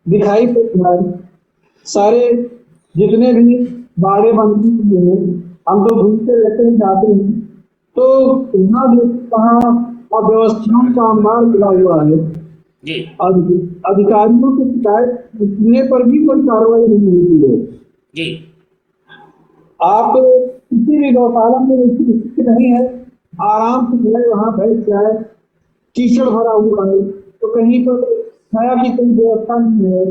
दिखाई पड़ता है। सारे जितने भी बाड़े बंदी हुए हैं, हम तो घूमते रहते हैं, जाते हैं, तो यहाँ वहाँ अव्यवस्थाओं का अंबार गिरा हुआ है। जी अधिकारियों की शिकायत सुनने पर भी कोई कार्रवाई नहीं होती है। जी आप किसी भी गौशाला में ऐसी स्थिति नहीं है, आराम से जाए, वहां बैठ जाए, कीचड़ भरा हुआ है, तो कहीं पर छाया की कोई व्यवस्था नहीं है,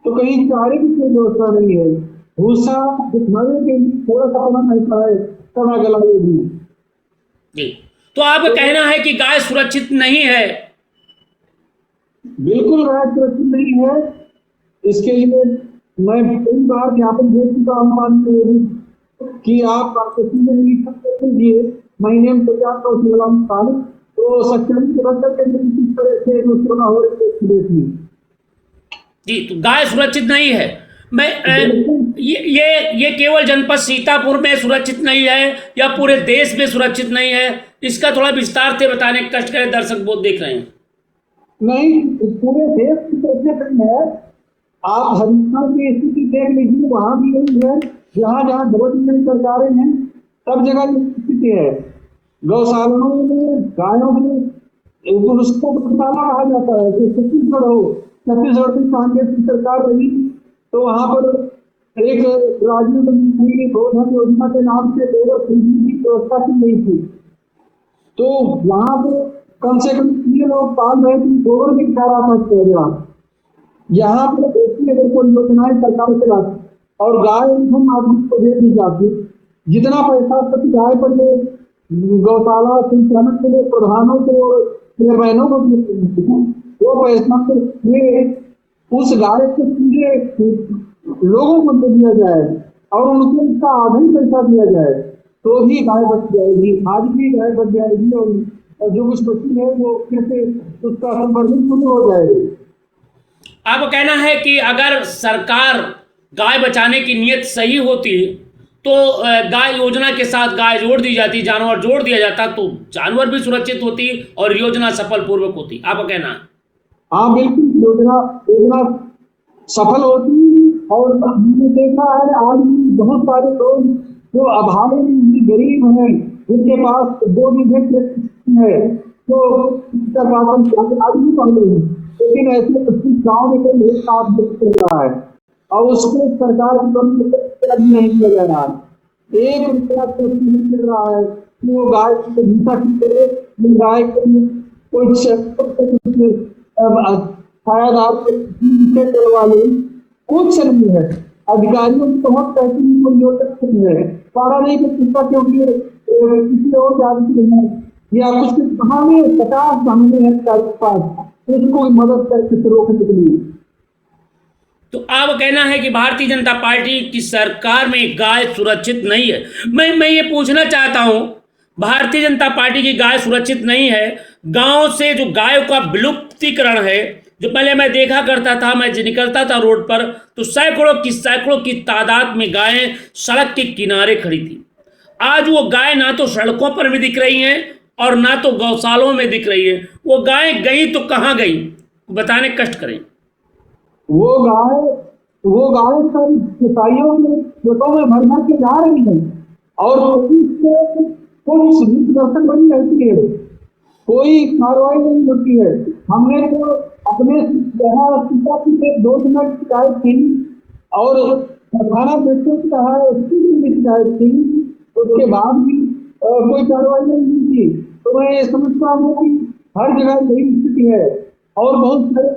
तो कहीं चारे की कोई व्यवस्था नहीं है। भूसा दिखवाने के लिए थोड़ा सा अपना ऐसा है, सड़ा गला भी। जी तो आपका कहना है कि गाय सुरक्षित नहीं है? बिल्कुल गाय सुरक्षित नहीं है। इसके लिए मैं कई बार ज्ञापन दे चुका हूँ माननीय कि आप मार्केटिंग में नहीं कीजिए, महीने में 50 साल तो सक्षम करके किस तरह से ना हो रही। जी तो गाय सुरक्षित नहीं है। मैं ये केवल जनपद सीतापुर में सुरक्षित नहीं है या पूरे देश में सुरक्षित नहीं है, इसका थोड़ा विस्तार से बताने का कष्ट करें, दर्शक बहुत देख रहे हैं। नहीं, पूरे देश की तरफ से है। आप हरियाणा की स्थिति देख लीजिए, वहां भी यही है। जहाँ जहाँ गवर्नमेंट सरकारें हैं सब जगह स्थिति है। गौशालाओं में गायों के उसको गौशाला कहा जाता है। कि छत्तीसगढ़ हो, छत्तीसगढ़ की कांग्रेस की सरकार रही तो वहां पर एक राजीव गांधी गोधन योजना के नाम से गोबर खरीदने की व्यवस्था की गई थी। तो वहां पर कम से कम 3 लोग पाल रहे थे, गोबर भी खा रहा था। यहाँ पर देखिए अगर कोई योजनाएं सरकार चलाती और गाय हम आदमी को दे दी जाती, जितना पैसा प्रति गाय पर गौशाला संचालन के लिए प्रधानों को और चेयरमैनों को वो पैसा उस गाय को सीधे लोगों को दे दिया जाए और उनको उसका आधा ही पैसा दिया जाए तो ही गाय बच जाएगी। आज भी गाय बच जाएगी और जो कुछ बची है वो कैसे उसका संवर्धन शुरू हो जाएगी। आपका कहना है कि अगर सरकार गाय बचाने की नीयत सही होती तो गाय योजना के साथ गाय जोड़ दी जाती, जानवर जोड़ दिया जाता, तो जानवर भी सुरक्षित होती और योजना सफल पूर्वक होती। आपका कहना है? हाँ बिल्कुल, योजना सफल होती। और हमने देखा है आज भी बहुत सारे लोग जो अभाव में गरीब हैं, जिनके पास 2 बीघे है तो आदमी पहले हैं, लेकिन ऐसे गाँव में कोई एक काम चल रहा है और उसको सरकार की नहीं किया जा रहा है। 1 रुपया नहीं मिल रहा है कि वो गाय गाय कोई छायादार करवा ले, कुछ नहीं है। अधिकारियों की बहुत पैसे कोई योजना नहीं है, सारा नहीं कर सकता क्योंकि किसी और जाति है या कुछ कहाँ में 50 सामने है पास उसको मदद करके रोकने के लिए। तो आप कहना है कि भारतीय जनता पार्टी की सरकार में गाय सुरक्षित नहीं है। मैं ये पूछना चाहता हूं, भारतीय जनता पार्टी की गाय सुरक्षित नहीं है। गांव से जो गायों का विलुप्तीकरण है, जो पहले मैं देखा करता था, मैं निकलता था रोड पर तो सैकड़ों की तादाद में गायें सड़क के किनारे खड़ी थी। आज वो गाय ना तो सड़कों पर भी दिख रही हैं और ना तो गौशालों में दिख रही है। वो गाय गई तो कहाँ गई, बताने कष्ट करें। वो गाय सब सिपाहियों के खेतों में भर भर के जा रही है और कुछ दर्शन बनी रहती है, कोई कार्रवाई नहीं होती है। हमने तो अपने सीता 2 मिनट शिकायत की और थाना पेशों की कहा शिकायत की, उसके बाद भी कोई कार्रवाई नहीं की। तो मैं ये समझता हूँ कि हर जगह यही स्थिति है और बहुत सारे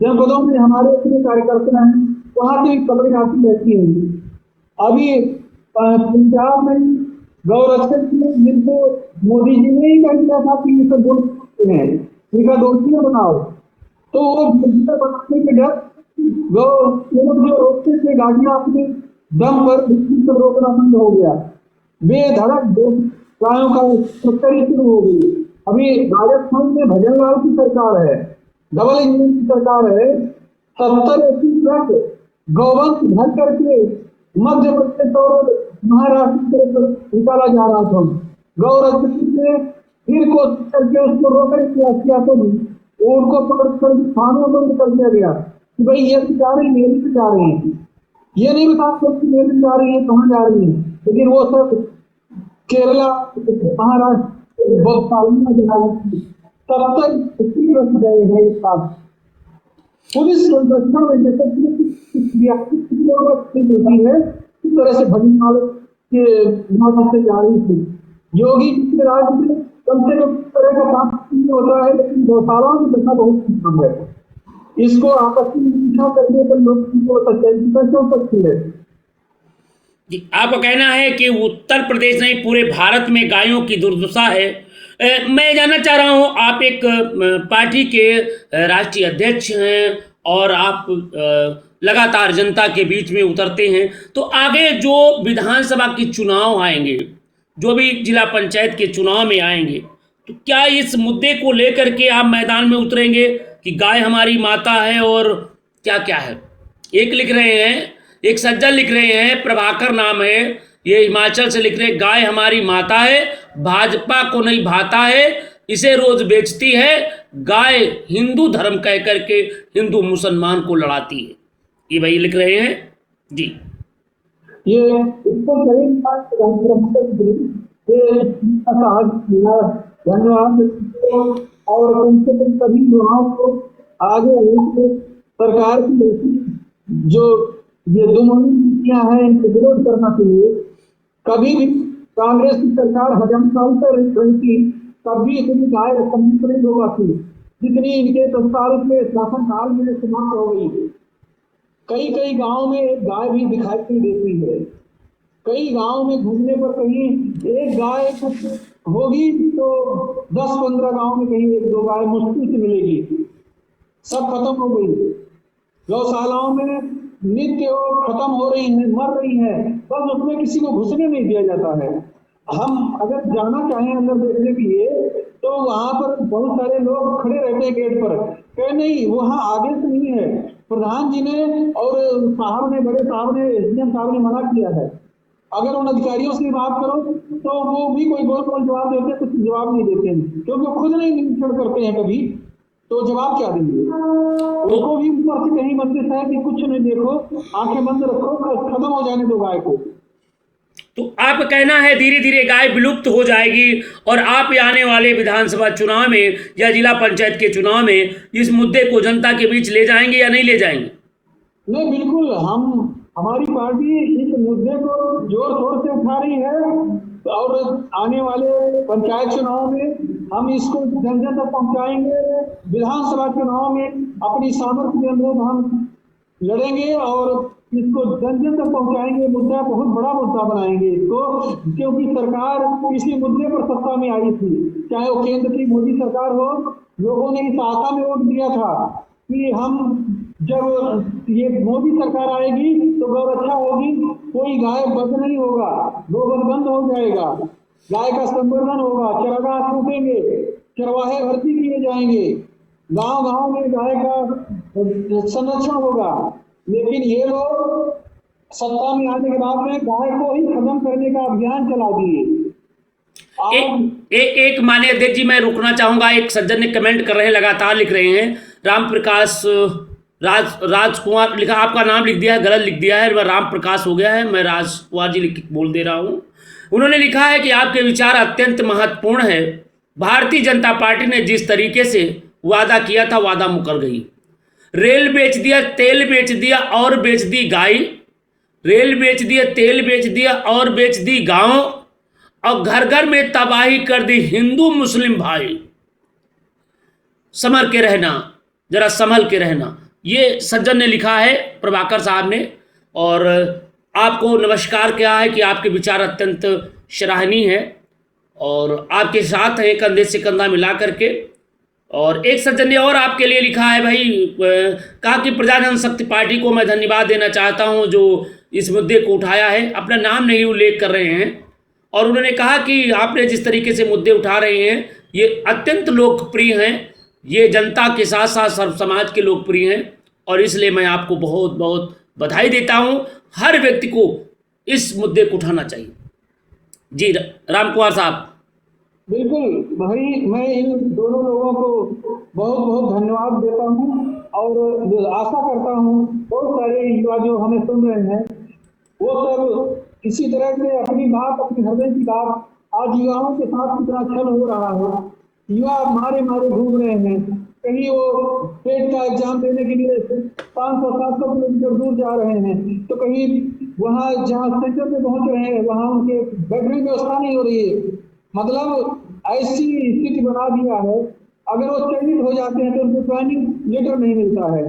जनपदों में हमारे अपने कार्यकर्ता हैं, वहाँ की खबरें आती रहती हैं। अभी पंजाब में गौरक्षक जिनको मोदी जी ने ही कह दिया था कि ये सब बोलते हैं, इनका दोषी बनाओ, तो वो बनाने के डर जो रोकते थे गाड़ियां अपने दम पर रोकना बंद हो गया। बेधड़क गायों का तस्करी शुरू हो गई। अभी राजस्थान में भजनलाल की सरकार है, डबल इंजन की सरकार है। 70-80 ट्रक गौवंश भर करके मध्य प्रदेश और महाराष्ट्र से निकाला जा रहा था। गौरक्षक ने फिर कोशिश करके उसको रोकने की किया तो उनको पकड़ कर थानों में कर दिया गया। कि भाई ये भी जा रही है, ये भी जा रही है, ये नहीं बता सकते कि ये भी जा रही है, कहाँ जा रही है, लेकिन वो सब केरला, महाराष्ट्र, बहुत सालों में जा रही है। तब तक इसी रख गए हैं एक साथ पुलिस संरचना में जैसे होती है इस तरह से भजन माल के माध्यम से जारी थी। योगी जी के राज में कम से कम इस तरह का काम नहीं होता है, लेकिन गौशालाओं में देखना बहुत कम है। इसको आपस में मीठा करने पर लोग क्यों सकती है। जी, आपका कहना है कि उत्तर प्रदेश नहीं पूरे भारत में गायों की दुर्दशा है। मैं जानना चाह रहा हूँ, आप एक पार्टी के राष्ट्रीय अध्यक्ष हैं और आप लगातार जनता के बीच में उतरते हैं, तो आगे जो विधानसभा के चुनाव आएंगे, जो भी जिला पंचायत के चुनाव में आएंगे, तो क्या इस मुद्दे को लेकर के आप मैदान में उतरेंगे कि गाय हमारी माता है और क्या क्या है? एक लिख रहे हैं, एक सज्जन लिख रहे हैं, प्रभाकर नाम है, ये हिमाचल से लिख रहे हैं, गाय हमारी माता है, भाजपा को नहीं भाता है, इसे रोज बेचती है, गाय हिंदू धर्म कह करके हिंदू मुसलमान को लड़ाती है। ये भाई लिख रहे हैं जी। ये इसको धन्यवाद और कम से कम सभी युवाओं को आगे सरकार की जो ये दोनों नीतियां हैं इनको विरोध करना चाहिए। कभी भी कांग्रेस की सरकार हजम साल पर रही थी, तब भी इतनी गाय नहीं होगा थी जितनी इनके 10 साल के शासन काल में समाप्त हो गई है। कई कई गांव में एक गाय भी दिखाई नहीं देती है। कई गांव में घूमने पर कहीं एक गाय होगी तो 10-15 गांव में कहीं 1-2 गाय मुश्किल से मिलेगी। सब खत्म हो गई। गौशालाओं में नित्य खत्म हो रही है, मर रही है, बस उसमें किसी को घुसने नहीं दिया जाता है। हम अगर जाना चाहें अंदर देखने के लिए तो वहां पर बहुत सारे लोग खड़े रहते हैं गेट पर, कहे नहीं वहां आगे से नहीं है। प्रधान जी ने और साहब ने, बड़े साहब ने, एसडीएम साहब ने मना किया है। अगर उन अधिकारियों से बात करो तो वो भी कोई गोल गोल जवाब देते हैं, कुछ जवाब नहीं देते हैं, क्योंकि वो खुद नहीं निरीक्षण करते हैं कभी, तो जवाब क्या देंगे। उनको भी ऊपर से कहीं मंदिर है कि कुछ नहीं, देखो आंखें बंद रखो, खत्म हो जाने दो गाय को। तो आप कहना है धीरे धीरे गाय विलुप्त हो जाएगी और आप आने वाले विधानसभा चुनाव में या जिला पंचायत के चुनाव में इस मुद्दे को जनता के बीच ले जाएंगे या नहीं ले जाएंगे? नहीं, बिल्कुल हमारी पार्टी इस मुद्दे को जोर शोर से उठा रही है और आने वाले पंचायत चुनाव में हम इसको जन जन तक पहुंचाएंगे। विधानसभा चुनाव में अपनी सामर्थ्य के अनुरूप हम लड़ेंगे और इसको जन जन तक पहुंचाएंगे। मुद्दा बहुत बड़ा मुद्दा बनाएंगे इसको, क्योंकि सरकार इसी मुद्दे पर सत्ता में आई थी, चाहे वो केंद्र की मोदी सरकार हो। लोगों ने इस आशा में वोट दिया था कि हम जब ये मोदी सरकार आएगी तो गौरक्षा होगी, कोई गाय बंद नहीं होगा, गोबर बंद हो जाएगा, गाय का संवर्धन होगा, चरागाह टूटेंगे, चरवाहे भर्ती किए जाएंगे, गांव गांव में गाय का संरक्षण होगा। लेकिन ये लोग सत्ता में आने के बाद में गाय को ही खत्म करने का अभियान चला दिए। एक माननीय अध्यक्ष जी, मैं रुकना चाहूंगा। एक सज्जन ने कमेंट कर रहे हैं, लगातार लिख रहे हैं, राम प्रकाश राजकुमार लिखा, आपका नाम लिख दिया है, गलत लिख दिया है, राम प्रकाश हो गया है, मैं राजकुमार जी लिख बोल दे रहा हूं। उन्होंने लिखा है कि आपके विचार अत्यंत महत्वपूर्ण है। भारतीय जनता पार्टी ने जिस तरीके से वादा किया था, वादा मुकर गई। रेल बेच दिया, तेल बेच दिया और बेच दी गाय, रेल बेच दिया, तेल बेच दिया और बेच दी गांव, और घर घर में तबाही कर दी हिंदू मुस्लिम भाई। संभल के रहना, जरा संभल के रहना। ये सज्जन ने लिखा है, प्रभाकर साहब ने, और आपको नमस्कार किया है कि आपके विचार अत्यंत सराहनीय है और आपके साथ हैं कंधे से कंधा मिला करके। और एक सज्जन ने और आपके लिए लिखा है भाई, कहा कि प्रजा जनशक्ति पार्टी को मैं धन्यवाद देना चाहता हूं जो इस मुद्दे को उठाया है। अपना नाम नहीं उल्लेख कर रहे हैं और उन्होंने कहा कि आपने जिस तरीके से मुद्दे उठा रहे हैं ये अत्यंत लोकप्रिय हैं, ये जनता के साथ साथ सर्व समाज के लोकप्रिय हैं और इसलिए मैं आपको बहुत बहुत बधाई देता हूं। हर व्यक्ति को इस मुद्दे को उठाना चाहिए। जी राम कुमार साहब। बिल्कुल भाई, मैं इन दोनों लोगों को बहुत बहुत धन्यवाद देता हूं और आशा करता हूँ बहुत सारे युवा जो हमें सुन रहे हैं वो सब इसी तरह से अपनी बात, अपने हृदय की बात, आज युवाओं के साथ कितना छल हो रहा है, युवा मारे मारे घूम रहे हैं, कहीं वो टेट का एग्जाम देने के लिए 500-700 किलोमीटर दूर जा रहे हैं, तो कहीं वहाँ जहाँ सेंटर पे पहुंच रहे हैं वहाँ उनके बैठने की व्यवस्था नहीं हो रही है। मतलब ऐसी स्थिति बना दिया है, अगर वो चयनित हो जाते हैं तो उनको ज्वाइनिंग लेटर नहीं मिलता है,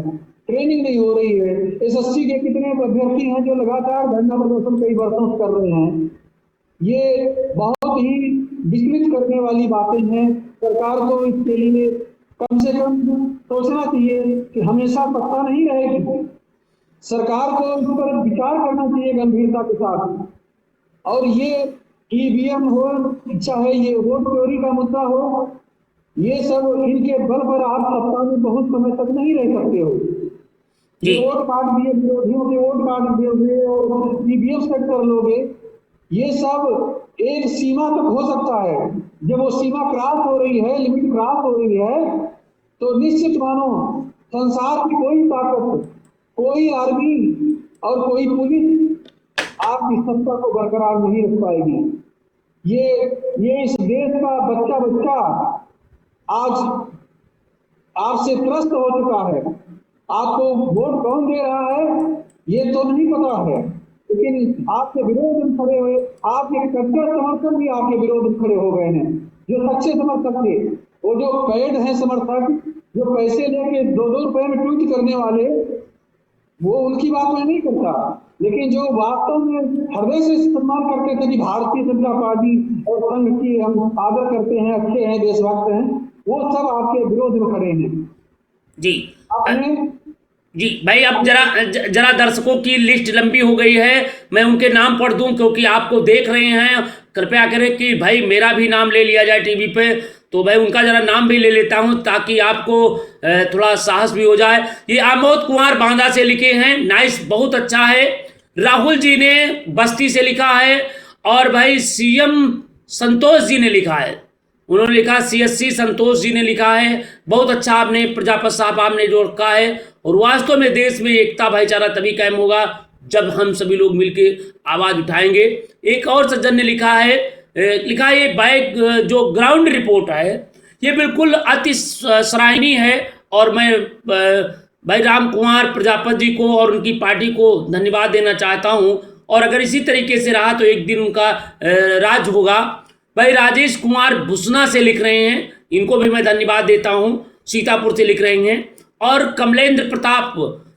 ट्रेनिंग नहीं हो रही है। एसएससी के कितने अभ्यर्थी हैं जो लगातार धरना प्रदर्शन कई वर्षों से कर रहे हैं। ये बहुत ही विचलित करने वाली बातें हैं। सरकार को इसके लिए कम से कम सोचना चाहिए कि हमेशा सत्ता नहीं रहेगी, सरकार को इस पर विचार करना चाहिए गंभीरता के साथ। और ये ईवीएम हो चाहे ये वोट चोरी का मुद्दा हो, ये सब इनके बल पर आप सत्ता में बहुत समय तक नहीं रह सकते हो। वोट काट दिए, विरोधियों के वोट काट दिए और ईवीएम सेट कर लोगे, ये सब एक सीमा तक हो सकता है। जब वो सीमा क्रॉस हो रही है, लिमिट क्रॉस हो रही है, तो निश्चित मानो संसार की कोई ताकत, कोई आर्मी और कोई पुलिस आपकी सत्ता को बरकरार नहीं रख पाएगी। ये इस देश का बच्चा बच्चा आज आपसे त्रस्त हो चुका है। आपको वोट कौन दे रहा है ये तो नहीं पता है, लेकिन आपके विरोध में खड़े हुए, आपके कट्टर समर्थक भी आपके विरोध में खड़े हो गए हैं। जो सच्चे समर्थक थे, वो जो पेड हैं समर्थक, जो पैसे लेके 2-2 रुपए में ट्वीट करने वाले, वो उनकी बात मैं नहीं करता, लेकिन जो वास्तव में हृदय से सम्मान करते थे कि भारतीय जनता पार्टी और संघ की हम आदर करते हैं, अच्छे हैं, देशभक्त हैं, वो सब आपके विरोध में खड़े हैं। जी जी भाई, अब जरा दर्शकों की लिस्ट लंबी हो गई है, मैं उनके नाम पढ़ दूं क्योंकि आपको देख रहे हैं। कृपया करें कि भाई मेरा भी नाम ले लिया जाए टीवी पे, तो भाई उनका जरा नाम भी ले लेता हूं ताकि आपको थोड़ा साहस भी हो जाए। ये आमोद कुमार बांदा से लिखे हैं, नाइस, बहुत अच्छा है। राहुल जी ने बस्ती से लिखा है, और भाई सीएम संतोष जी ने लिखा है, उन्होंने लिखा सीएससी संतोष जी ने लिखा है, बहुत अच्छा आपने प्रजापत साहब आपने जो रखा है। और वास्तव में देश में एकता भाईचारा तभी कायम होगा जब हम सभी लोग मिलकर आवाज उठाएंगे। एक और सज्जन ने लिखा है ये बाइक जो ग्राउंड रिपोर्ट है ये बिल्कुल अति सराहनीय है, और मैं भाई राम कुमार प्रजापत जी को और उनकी पार्टी को धन्यवाद देना चाहता हूं। और अगर इसी तरीके से रहा तो एक दिन उनका राज होगा। भाई राजेश कुमार भुसना से लिख रहे हैं, इनको भी मैं धन्यवाद देता हूं, सीतापुर से लिख रहे हैं। और कमलेंद्र प्रताप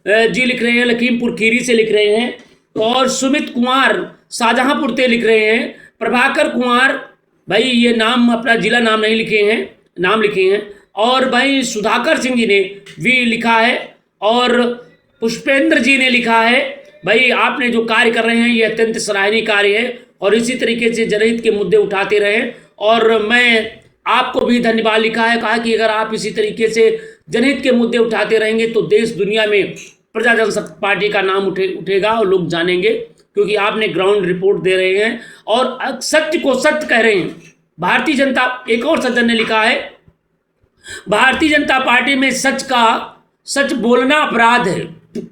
जी लिख रहे हैं, लखीमपुर खीरी से लिख रहे हैं। और सुमित कुमार शाहजहांपुर से लिख रहे हैं। प्रभाकर कुमार, भाई ये नाम अपना जिला नाम नहीं लिखे हैं, नाम लिखे हैं। और भाई सुधाकर सिंह जी ने भी लिखा है, और पुष्पेंद्र जी ने लिखा है, भाई आपने जो कार्य कर रहे हैं ये अत्यंत सराहनीय कार्य है, और इसी तरीके से जनहित के मुद्दे उठाते रहें। और मैं आपको भी धन्यवाद लिखा है, कहा कि अगर आप इसी तरीके से जनहित के मुद्दे उठाते रहेंगे तो देश दुनिया में प्रजा जनशक्ति पार्टी का नाम उठेगा और लोग जानेंगे, क्योंकि आपने ग्राउंड रिपोर्ट दे रहे हैं और सत्य को सत्य कह रहे हैं। भारतीय जनता, एक और सज्जन ने लिखा है, भारतीय जनता पार्टी में सच बोलना अपराध है,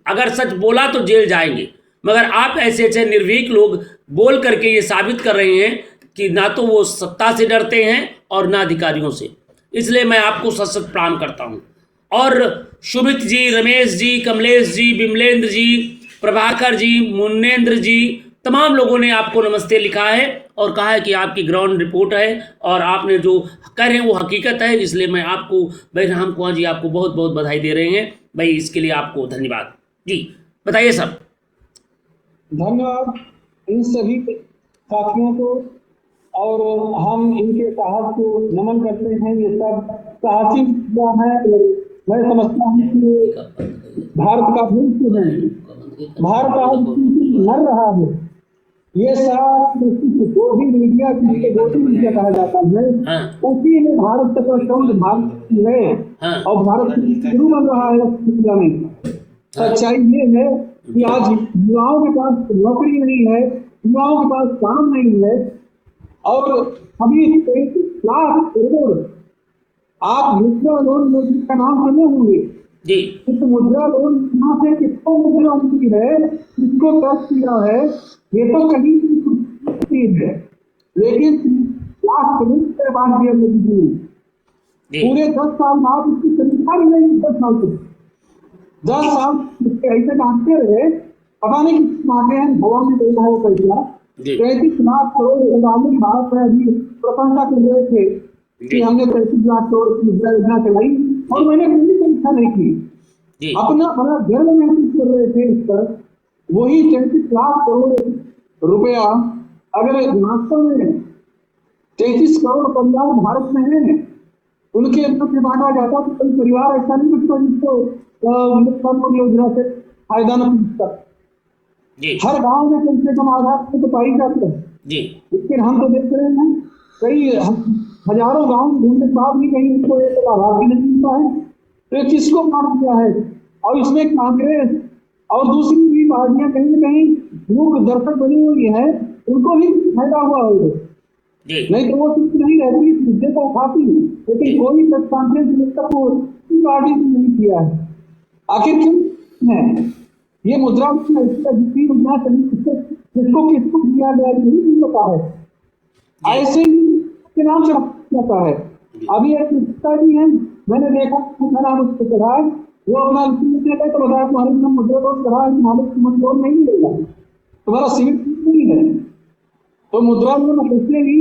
अगर सच बोला तो जेल जाएंगे, मगर आप ऐसे निर्भीक लोग बोल करके ये साबित कर रहे हैं कि ना तो वो सत्ता से डरते हैं और ना अधिकारियों से, इसलिए मैं आपको सशक्त प्रणाम करता हूं। और सुमित जी, रमेश जी, कमलेश जी, विमलेंद्र जी, प्रभाकर जी, मुन्नेन्द्र जी, तमाम लोगों ने आपको नमस्ते लिखा है और कहा है कि आपकी ग्राउंड रिपोर्ट है और आपने जो कह रहे हैं वो हकीकत है, इसलिए मैं आपको, भाई राम कुमार जी आपको बहुत बहुत बधाई दे रहे हैं। भाई इसके लिए आपको धन्यवाद जी, बताइए सर। धन्यवाद इन सभी साथियों को, और हम इनके साहस को नमन करते हैं। ये सब साहसी है, मैं समझता हूँ कि भारत का भविष्य है, भारत आज लड़ रहा है। ये सब जो भी मीडिया जिसके गोदी मीडिया कहा जाता है, उसी में भारत का शब्द भारत है और भारत शुरू बन रहा है दुनिया में। सच्चाई ये है कि आज युवाओं के पास नौकरी नहीं है, युवाओं के पास काम नहीं है, और अभी 33 लाख करोड़ आप मुद्रा लोन योजना का नाम सुने होंगे, जी इस मुद्रा लोन यहाँ से किसको मुद्रा मिली है, किसको टच किया है, ये तो कहीं चीज है, लेकिन लाख के बाद दिया लीजिए जी पूरे 10 साल बाद इसकी समीक्षा भी नहीं, 10 साल से 10 साल ऐसे डांटते रहे, पता नहीं किस मांगे हैं, भवन में देना है वो पैसा जी 33 लाख करोड़ वाली बात है। अभी प्रशंसा कर रहे थे कि हमने 33 लाख करोड़ की योजना चलाई और मैंने कोई परीक्षा नहीं की, जी अपना बड़ा गर्व महसूस कर रहे थे इस पर। वही 33 लाख करोड़ रुपया अगर वास्तव में 33 करोड़ परिवार भारत में है, उनके अंदर से बांटा जाता तो कोई परिवार ऐसा नहीं कुछ जिसको मुख्यमंत्री योजना से फायदा न मिलता। जी हर गांव में कम से कम आधार तो पाई जाती है, जी लेकिन हम तो देख रहे हैं कई हजारों गांव में ढूंढने के बाद भी कहीं उनको एक लाभार्थी नहीं मिलता है। तो ये किसको मार दिया है, और इसमें कांग्रेस और दूसरी भी पार्टियां कहीं न कहीं मूक दर्शक बनी हुई है, उनको भी फायदा हुआ होगा, जी नहीं तो वो चुप नहीं रहती, इस मुद्दे को उठाती, लेकिन कोई प्रेस कॉन्फ्रेंस तक वो पार्टी ने नहीं किया है। आखिर क्यों है ये मुद्रा जितनी मुद्रा चली किसको किसको दिया गया यही नहीं पता है, ऐसे ही के नाम से जाता है। अभी एक पिताजी है, मैंने देखा नाम उसको चढ़ा, वो अपना तो बताया तुम्हारे नाम मुद्रा लोन चढ़ा, मालिक लोन नहीं मिलेगा, तुम्हारा सिविल नहीं है, तो मुद्रा लोन कैसे ही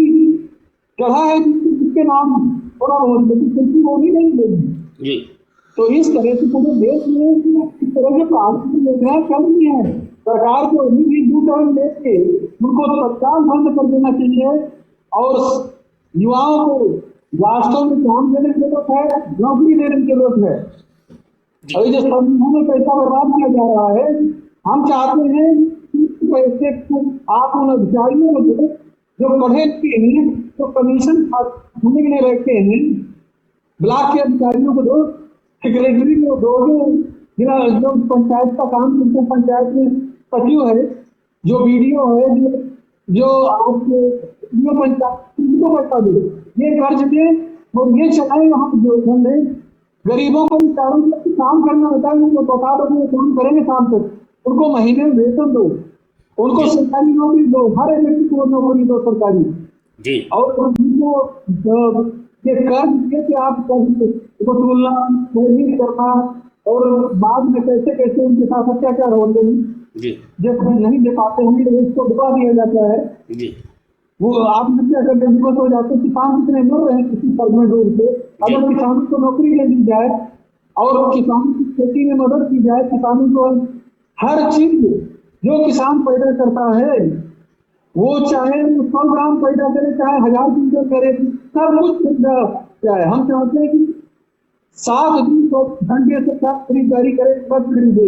चढ़ा है जिसके नाम थोड़ा बहुत, लेकिन वो भी नहीं मिलेगी। जी तो इस तरह से पूरे देश में इस तरह के पार्टी योजनाएं चल रही है, सरकार को अभी भी 2 टर्म देके उनको तत्काल बंद कर देना चाहिए और युवाओं को वास्तव में काम देने की जरूरत है, नौकरी देने की जरूरत है। अभी जो समूहों में पैसा बर्बाद किया जा रहा है, हम चाहते हैं कि पैसे को आप उन अधिकारियों को दो जो पढ़े लिखे हैं, जो कमीशन होने के लिए रहते हैं, ब्लॉक के अधिकारियों को दो, सेक्रेटरी को दो, जो पंचायत का काम करते हैं, पंचायत में सचिव है, जो बीडीओ है, जो आपके पंचायत उनको पैसा दो, ये कर्ज दे और ये चलाए वहाँ जो धंधे। गरीबों को चारों काम करना होता है, उनको बता दो वो काम करेंगे शाम तक, उनको महीने में वेतन दो, उनको सरकारी नौकरी दो, हर एक व्यक्ति को नौकरी दो सरकारी जी और उनको ये कर्ज दे के आप वसूलना नहीं करना और बाद में कैसे कैसे उनके साथ अत्याचार होते हैं, जी जब नहीं दे पाते हैं तो इसको दबा दिया जाता है। जी वो आप क्या करते दिवस हो जाते, किसान कितने मर रहे हैं किसी फल डूब से। अगर किसानों को नौकरी दे दी जाए और किसानों की खेती में मदद की जाए, किसानों को हर चीज जो किसान पैदा करता है, वो चाहे 100 ग्राम पैदा करे चाहे 1000 क्विंटल करे, सब कुछ चाहे। हम चाहते हैं कि 7 दिन तो घंटे से खरीदारी करे, बस खरीदे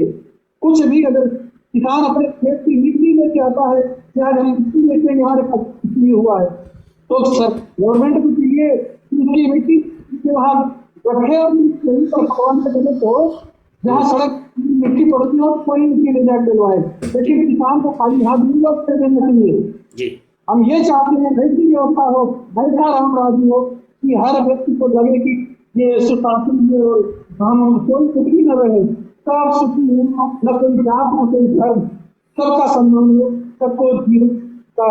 कुछ भी। अगर किसान अपने खेत की मिट्टी लेके आता है, आज हम मिट्टी लेते हैं, हमारे पास हुआ है, तो सर गवर्नमेंट को चाहिए उसकी मिट्टी के वहाँ रखे और यही पर भगवान से चले तो जहाँ सड़क मिट्टी पड़ती हो कोई मिट्टी ले जाकर डलवाए, लेकिन किसान को खाली हाथ नहीं लोग देना चाहिए। जी हम ये चाहते हैं ऐसी व्यवस्था हो, ऐसा राम राज्य हो कि हर व्यक्ति को लगे कि ये सुशासन जो हम कोई सुखी न रहे, सब सुखी हो, न कोई जात न कोई धर्म, सबका सम्मान हो, सबको जीवन का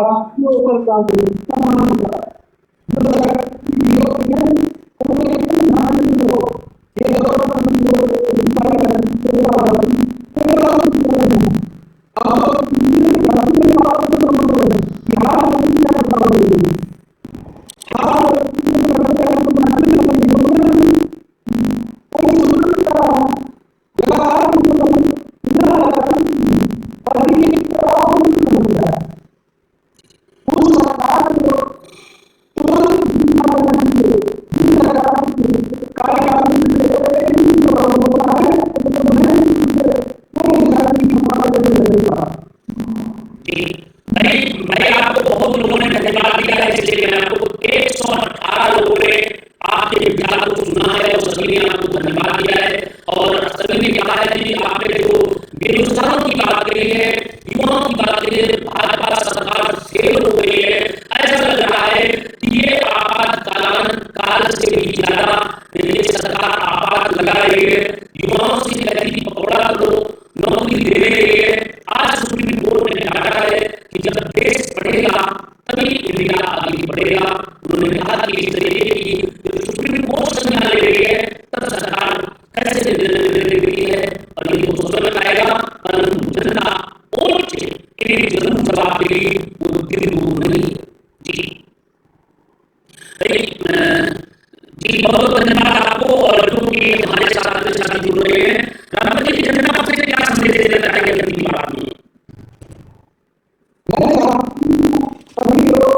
भाई आपको बहुत लोगों ने धन्यवाद दिया है, इसलिए मैं आपको 118 लोगों ने आपके विचार को सुना है और सभी ने आपको धन्यवाद दिया है और सभी ने कहा है कि आपने जो बेरोजगारों की बात करी है, युवाओं की बात करी है, भाजपा सरकार फेल हो गई है। ऐसा लग रहा है कि ये आपातकालीन काल से भी ज्यादा ये सरकार आपात लगा रही है, युवाओं किसी व्यक्ति की पकौड़ा को नौकरी देने के लिए आज सुप्रीम कोर्ट ने कहा है कि जब देश बढ़ेगा तभी इंडिया आगे बढ़ेगा। उन्होंने कहा कि इस तरीके की जो सुप्रीम कोर्ट संज्ञान ले रही है तब सरकार कैसे निर्णय ले रही है और ये तो समय लगाएगा, परंतु जनता वोट से इन्हें जरूर जवाब देगी, वो दिन दूर नहीं है। जी बहुत बहुत धन्यवाद आपको और जो कि हमारे साथ जुड़ रहे हैं। राष्ट्रपति जी जनता से क्या संदेश देना चाहिए अपनी बात में? सभी लोग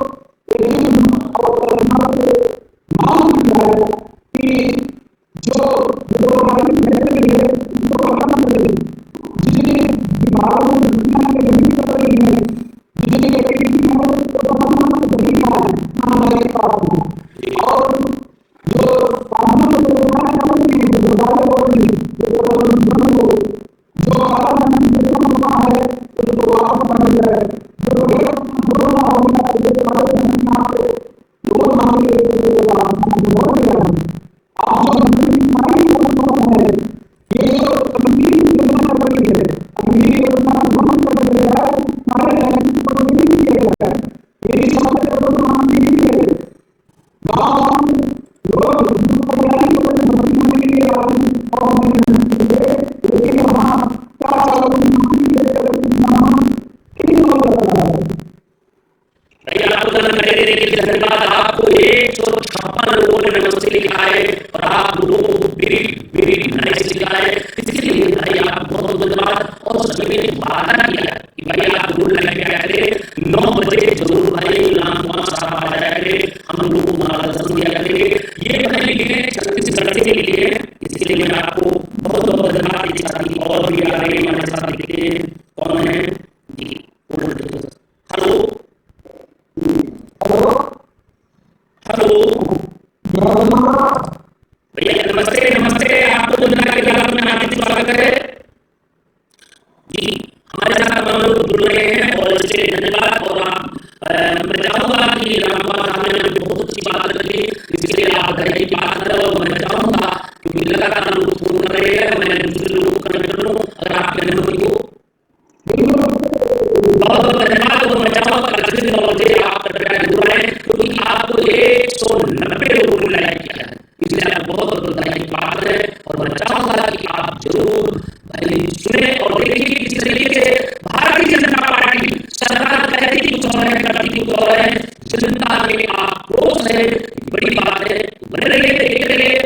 आपको 156 लोगों ने नमस्ते लिखा है और आप लोगों को वेरी वेरी नाइस लिखा है, इसके लिए भाई आप बहुत धन्यवाद। और सभी ने वादा किया कि भाई आप जरूर लगे आए 9 बजे जरूर भाई रामकुमार साहब आ जाएंगे, हम लोगों को मार्गदर्शन दिया करेंगे। ये कहने के लिए छत्तीसगढ़ के लिए इसके लिए मैं आपको बहुत बहुत धन्यवाद देना चाहती हूँ। और भी आ रहे हमारे साथ देखते हैं कौन है जी। हेलो हेलो भैया नमस्ते नमस्ते, आपको जनता के खिलाफ में हार्दिक स्वागत है जी। हमारे साथ हम लोग जुड़ रहे हैं और इसके लिए धन्यवाद। और मैं चाहूंगा कि रामकुमार साहब ने बहुत अच्छी बात रखी, इसके लिए आप घर की बात करें और मैं चाहूंगा क्योंकि लगातार लोग फोन कर रहे हैं, मैं दूसरे लोगों को कनेक्ट करूँ अगर आपके अनुमति हो। बहुत बहुत धन्यवाद। और मैं चाहूंगा आप जुड़ रहे हैं क्योंकि आपको 190 लोगों ने लाइक किया है, इसलिए आप बहुत बहुत बधाई की बात है। और मैं चाहूंगा कि आप जरूर भाई सुने और देखिए किस तरीके से भारतीय जनता पार्टी सरकार कहती कुछ और है, करती कुछ और है। जनता में आक्रोश है, बड़ी बात है। बने रहिए, देखते रहिए